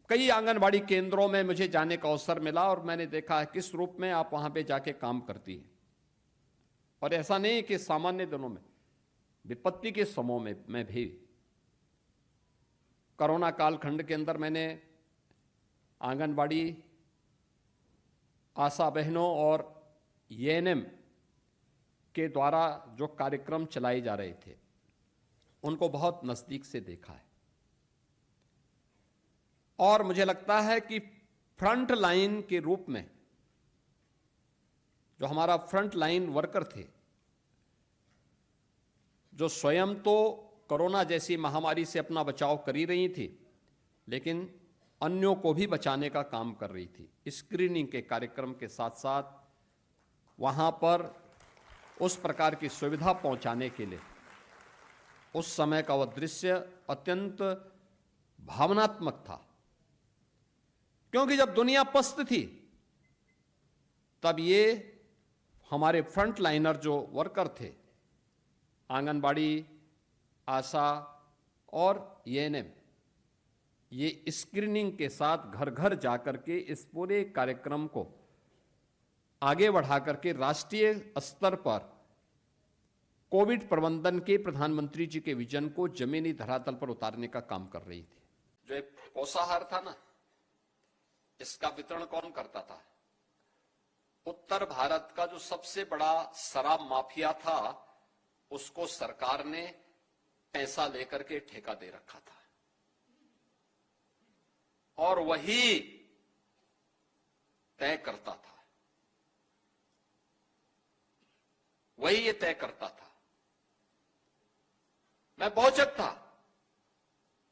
कई आंगनबाड़ी केंद्रों में मुझे जाने का अवसर मिला और मैंने देखा है किस रूप में आप वहां पे जाके काम करती हैं। और ऐसा नहीं कि सामान्य दिनों में, विपत्ति के समयों में भी। कोरोना कालखंड के अंदर मैंने आंगनबाड़ी आशा बहनों और एएनएम के द्वारा जो कार्यक्रम चलाए जा रहे थे उनको बहुत नजदीक से देखा है। और मुझे लगता है कि फ्रंट लाइन के रूप में जो हमारा फ्रंट लाइन वर्कर थे, जो स्वयं तो कोरोना जैसी महामारी से अपना बचाव कर ही रही थी, लेकिन अन्यों को भी बचाने का काम कर रही थी। स्क्रीनिंग के कार्यक्रम के साथ साथ वहां पर उस प्रकार की सुविधा पहुंचाने के लिए उस समय का वह दृश्य अत्यंत भावनात्मक था। क्योंकि जब दुनिया पस्त थी तब ये हमारे फ्रंट लाइनर जो वर्कर थे, आंगनबाड़ी आशा और एएनएम, ये स्क्रीनिंग के साथ घर घर जाकर के इस पूरे कार्यक्रम को आगे बढ़ा करके राष्ट्रीय स्तर पर कोविड प्रबंधन के प्रधानमंत्री जी के विजन को जमीनी धरातल पर उतारने का काम कर रही थी। जो एक पोषाहार था ना, इसका वितरण कौन करता था? उत्तर भारत का जो सबसे बड़ा शराब माफिया था, उसको सरकार ने पैसा लेकर के ठेका दे रखा था और वही तय करता था, वही ये तय करता था। मैं बहुचक था।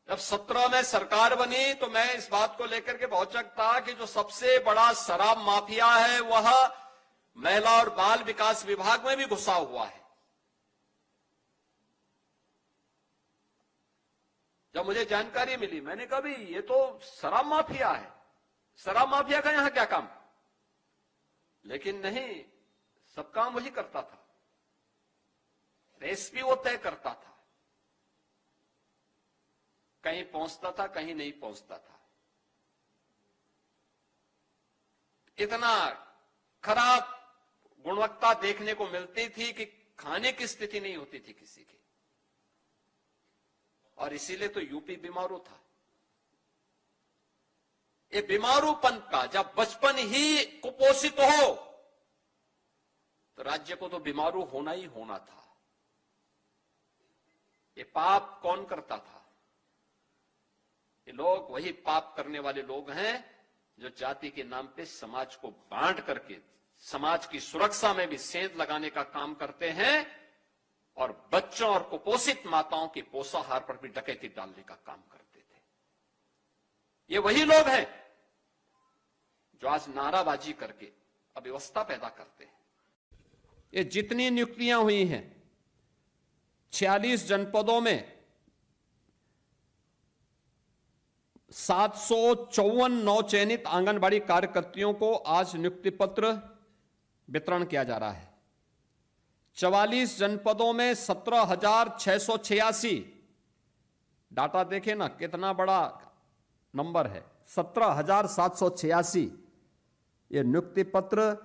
जब 17 में सरकार बनी तो मैं इस बात को लेकर के बहुचक था कि जो सबसे बड़ा शराब माफिया है वह महिला और बाल विकास विभाग में भी घुसा हुआ है। जब मुझे जानकारी मिली, मैंने कहा भाई ये तो शराब माफिया है, शराब माफिया का यहां क्या काम? लेकिन नहीं, सब काम वही करता था, रेसिपी वो तय करता था। कहीं पहुंचता था, कहीं नहीं पहुंचता था। इतना खराब गुणवत्ता देखने को मिलती थी कि खाने की स्थिति नहीं होती थी किसी की। और इसीलिए तो यूपी बीमारू था। ये बीमारूपन का जब बचपन ही कुपोषित हो तो राज्य को तो बीमारू होना ही होना था। ये पाप कौन करता था? ये लोग वही पाप करने वाले लोग हैं जो जाति के नाम पे समाज को बांट करके समाज की सुरक्षा में भी सेंध लगाने का काम करते हैं और बच्चों और कुपोषित माताओं के पोषाहार पर भी डकैती डालने का काम करते थे। ये वही लोग हैं जो आज नाराबाजी करके अव्यवस्था पैदा करते हैं। ये जितनी नियुक्तियां हुई हैं, 46 जनपदों में 754 नवचयनित आंगनबाड़ी कार्यकर्तियों को आज नियुक्ति पत्र वितरण किया जा रहा है। 44 जनपदों में 17,686, डाटा देखें ना कितना बड़ा नंबर है, 17,786 ये नियुक्ति पत्र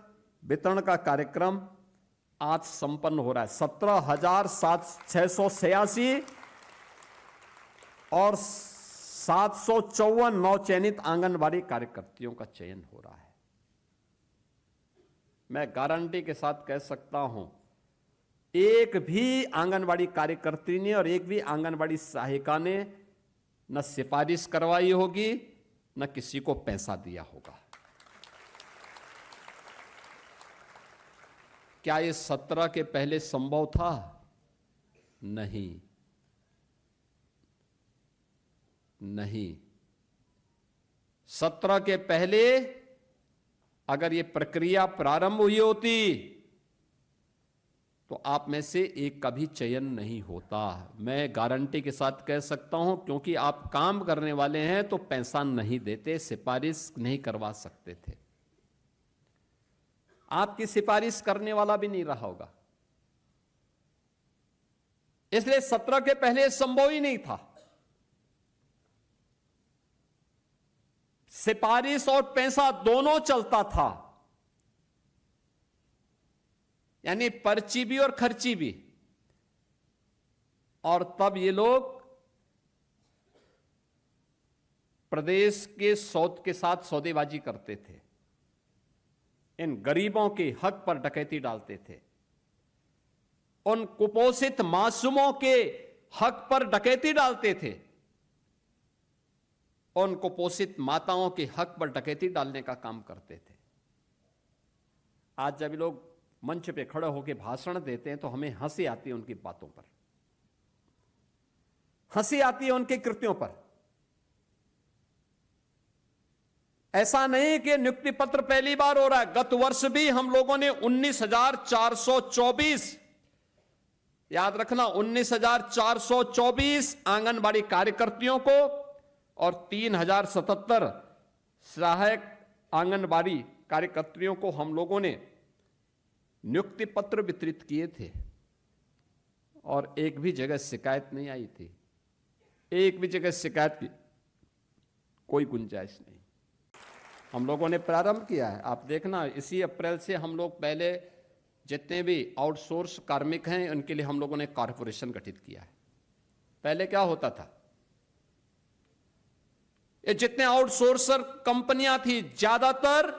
वितरण का कार्यक्रम आज संपन्न हो रहा है। 17,686 और 754 नवचयनित आंगनबाड़ी कार्यकर्तियों का चयन हो रहा है। मैं गारंटी के साथ कह सकता हूं, एक भी आंगनबाड़ी कार्यकर्ती ने और एक भी आंगनबाड़ी सहायिका ने न सिफारिश करवाई होगी न किसी को पैसा दिया होगा। क्या ये 17 के पहले संभव था? नहीं, नहीं। 17 के पहले अगर ये प्रक्रिया प्रारंभ हुई होती तो आप में से एक का भी चयन नहीं होता। मैं गारंटी के साथ कह सकता हूं, क्योंकि आप काम करने वाले हैं तो पैसा नहीं देते, सिफारिश नहीं करवा सकते थे। आपकी सिफारिश करने वाला भी नहीं रहा होगा, इसलिए 17 के पहले संभव ही नहीं था। सिफारिश और पैसा दोनों चलता था, यानी पर्ची भी और खर्ची भी। और तब ये लोग प्रदेश के के साथ सौदेबाजी करते थे, इन गरीबों के हक पर डकैती डालते थे, उन कुपोषित मासूमों के हक पर डकैती डालते थे, उन कुपोषित माताओं के हक पर डकैती डालने का काम करते थे। आज जब लोग मंच पे खड़े होकर भाषण देते हैं तो हमें हंसी आती है उनकी बातों पर, हंसी आती है उनके कृत्यों पर। ऐसा नहीं कि नियुक्ति पत्र पहली बार हो रहा है, गत वर्ष भी हम लोगों ने 19,424, याद रखना 19,424 आंगनबाड़ी कार्यकर्तियोयों को और 3,077 सहायक आंगनबाड़ी कार्यकर्तियों को हम लोगों ने नियुक्ति पत्र वितरित किए थे और एक भी जगह शिकायत नहीं आई थी, एक भी जगह शिकायत की कोई गुंजाइश नहीं। हम लोगों ने प्रारंभ किया है, आप देखना इसी अप्रैल से हम लोग पहले जितने भी आउटसोर्स कार्मिक हैं उनके लिए हम लोगों ने कॉर्पोरेशन गठित किया है। पहले क्या होता था, ये जितने आउटसोर्सर कंपनियां थी ज्यादातर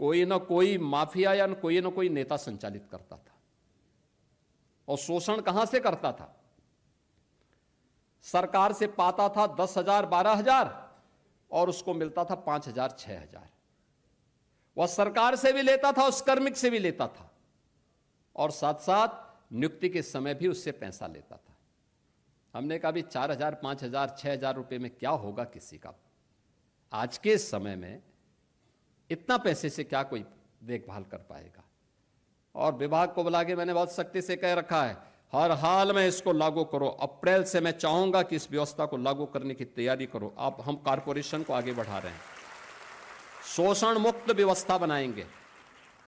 कोई ना कोई माफिया या कोई ना कोई नेता संचालित करता था। और शोषण कहां से करता था, सरकार से पाता था 10,000 12,000 और उसको मिलता था 5,000 6,000। वह सरकार से भी लेता था, उस कार्मिक से भी लेता था और साथ साथ नियुक्ति के समय भी उससे पैसा लेता था। हमने कहा भी 4,000 5,000 6,000 रुपए में क्या होगा किसी का, आज के समय में इतना पैसे से क्या कोई देखभाल कर पाएगा। और विभाग को बुला के मैंने बहुत सख्ती से कह रखा है, हर हाल में इसको लागू करो। अप्रैल से मैं चाहूंगा कि इस व्यवस्था को लागू करने की तैयारी करो। आप हम कॉर्पोरेशन को आगे बढ़ा रहे हैं, शोषण मुक्त व्यवस्था बनाएंगे।